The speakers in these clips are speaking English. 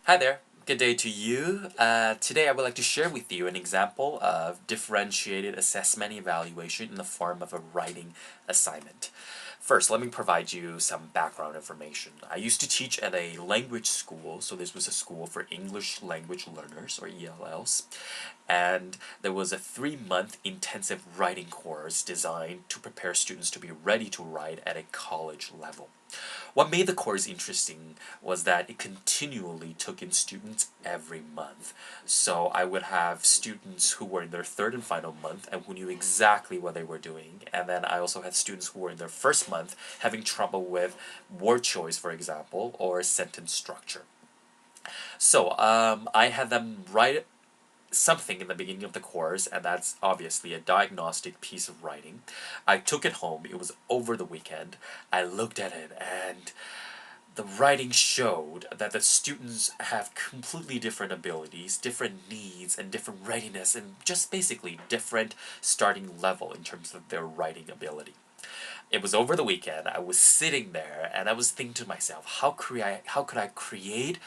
Hi there, good day to you. Today I would like to share with you an example of differentiated assessment evaluation in the form of a writing assignment. First, let me provide you some background information. I used to teach at a language school, so this was a school for English language learners, or ELLs, and there was a 3-month intensive writing course designed to prepare students to be ready to write at a college level. What made the course interesting was that it continually took in students every month. So I would have students who were in their third and final month and who knew exactly what they were doing. And then I also had students who were in their first month having trouble with word choice, for example, or sentence structure. So I had them write something in the beginning of the course, and that's obviously a diagnostic piece of writing. I took it home, it was over the weekend, I looked at it, and the writing showed that the students have completely different abilities, different needs, and different readiness, and just basically different starting level in terms of their writing ability. It was over the weekend, I was sitting there, and I was thinking to myself, how could I create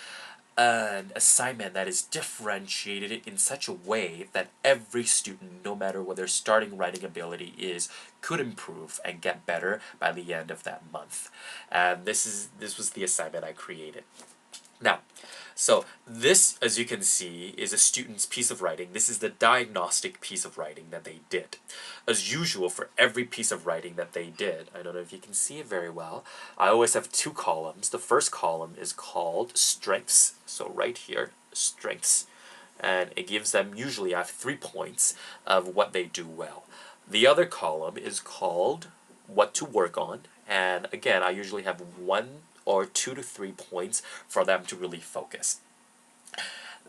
an assignment that is differentiated in such a way that every student, no matter what their starting writing ability is, could improve and get better by the end of that month. And this was the assignment I created. Now, so this, as you can see, is a student's piece of writing. This is the diagnostic piece of writing that they did. As usual, for every piece of writing that they did, I don't know if you can see it very well, I always have 2 columns. The first column is called strengths, so right here, strengths. And it gives them, usually I have 3 points of what they do well. The other column is called what to work on, and again, I usually have 1 or 2 to 3 points for them to really focus.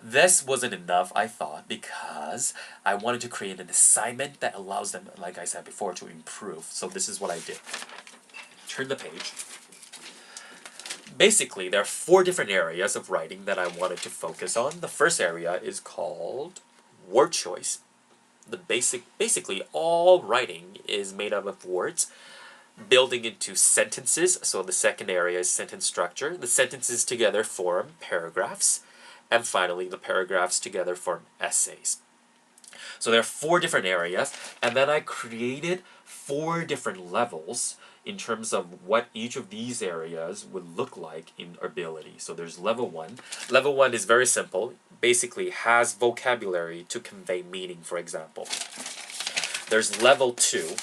This wasn't enough, I thought, because I wanted to create an assignment that allows them, like I said before, to improve. So this is what I did. Turn the page. Basically, there are 4 different areas of writing that I wanted to focus on. The first area is called word choice. Basically, all writing is made up of words, building into sentences. So the second area is sentence structure. The sentences together form paragraphs. And finally, the paragraphs together form essays. So there are 4 different areas, and then I created 4 different levels in terms of what each of these areas would look like in ability. So there's level 1. Level 1 is very simple, basically has vocabulary to convey meaning, for example. There's level 2,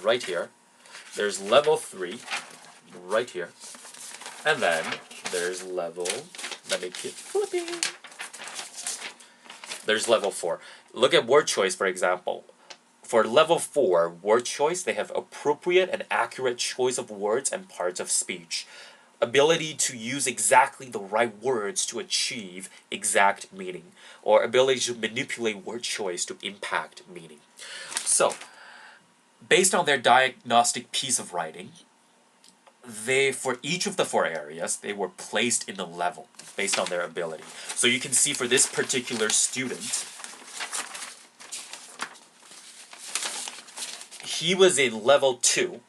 right here. There's level 3, right here. And then there's level, let me keep flipping. There's level 4. Look at word choice, for example. For level 4, word choice, they have appropriate and accurate choice of words and parts of speech. Ability to use exactly the right words to achieve exact meaning, or ability to manipulate word choice to impact meaning. So, based on their diagnostic piece of writing, for each of the 4 areas, they were placed in the level based on their ability. So you can see for this particular student, he was in level 2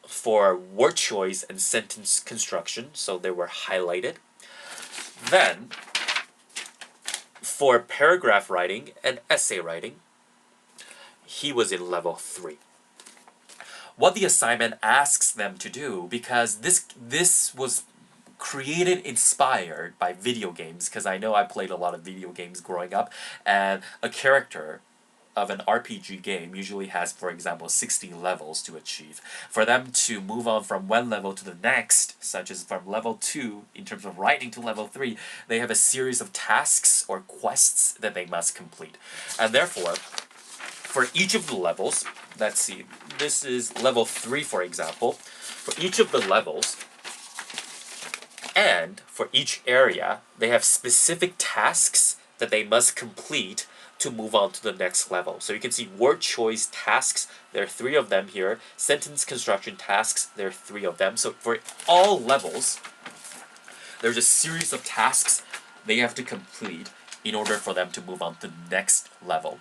for word choice and sentence construction, so they were highlighted. Then, for paragraph writing and essay writing, he was in level 3. What the assignment asks them to do, because this was inspired by video games, because I know I played a lot of video games growing up, and a character of an RPG game usually has, for example, 60 levels to achieve. For them to move on from one level to the next, such as from level 2 in terms of writing to level 3, they have a series of tasks or quests that they must complete. And therefore, for each of the levels, let's see, this is level 3, for example. For each of the levels, and for each area, they have specific tasks that they must complete to move on to the next level. So you can see word choice tasks, there are 3 of them here. Sentence construction tasks, there are 3 of them. So for all levels, there's a series of tasks they have to complete in order for them to move on to the next level.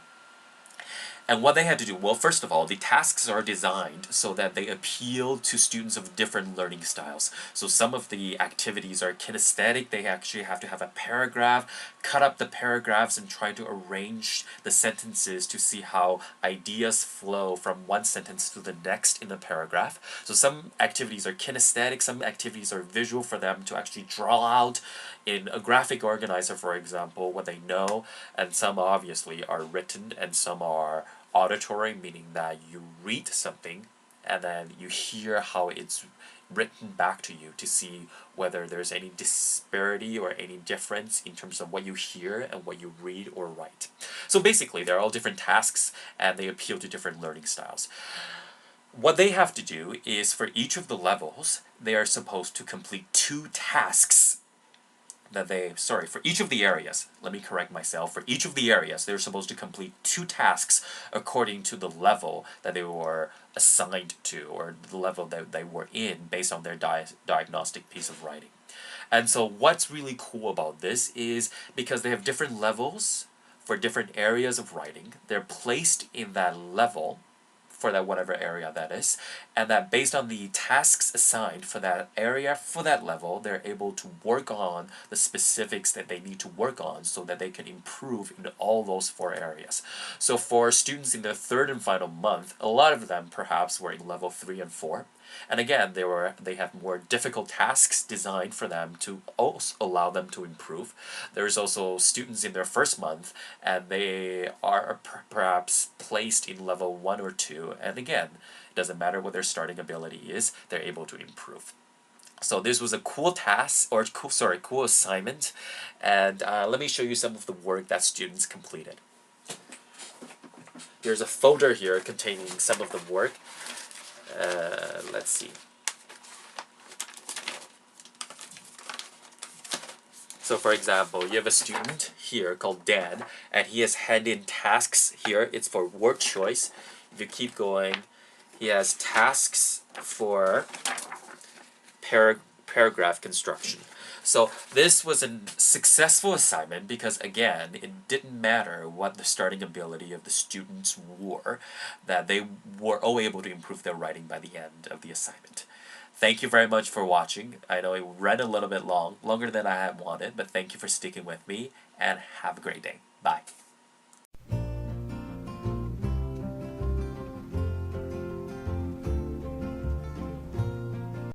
And what they had to do, well, first of all, the tasks are designed so that they appeal to students of different learning styles. So some of the activities are kinesthetic. They actually have to have a paragraph, cut up the paragraphs and try to arrange the sentences to see how ideas flow from one sentence to the next in the paragraph. So some activities are kinesthetic, some activities are visual for them to actually draw out in a graphic organizer, for example, what they know, and some obviously are written and some are auditory, meaning that you read something and then you hear how it's written back to you to see whether there's any disparity or any difference in terms of what you hear and what you read or write. So basically, they're all different tasks and they appeal to different learning styles. What they have to do is for each of the levels, they are supposed to complete 2 tasks for each of the areas, let me correct myself, for each of the areas, they're supposed to complete 2 tasks according to the level that they were assigned to, or the level that they were in based on their diagnostic piece of writing. And so what's really cool about this is because they have different levels for different areas of writing, they're placed in that level for that whatever area that is, and that based on the tasks assigned for that area, for that level, they're able to work on the specifics that they need to work on so that they can improve in all those 4 areas. So for students in their 3rd and final month, a lot of them perhaps were in level 3 and 4. And again, they have more difficult tasks designed for them to also allow them to improve. There's also students in their 1st month, and they are perhaps placed in level 1 or 2. And again, it doesn't matter what their starting ability is, they're able to improve. So this was a cool task, or cool assignment. And let me show you some of the work that students completed. There's a folder here containing some of the work. Let's see. So for example, you have a student here called Dan, and he has handed in tasks here. It's for word choice. If you keep going, he has tasks for paragraph construction. So this was a successful assignment because, again, it didn't matter what the starting ability of the students were, that they were all able to improve their writing by the end of the assignment. Thank you very much for watching. I know it ran a little bit longer than I had wanted, but thank you for sticking with me, and have a great day. Bye.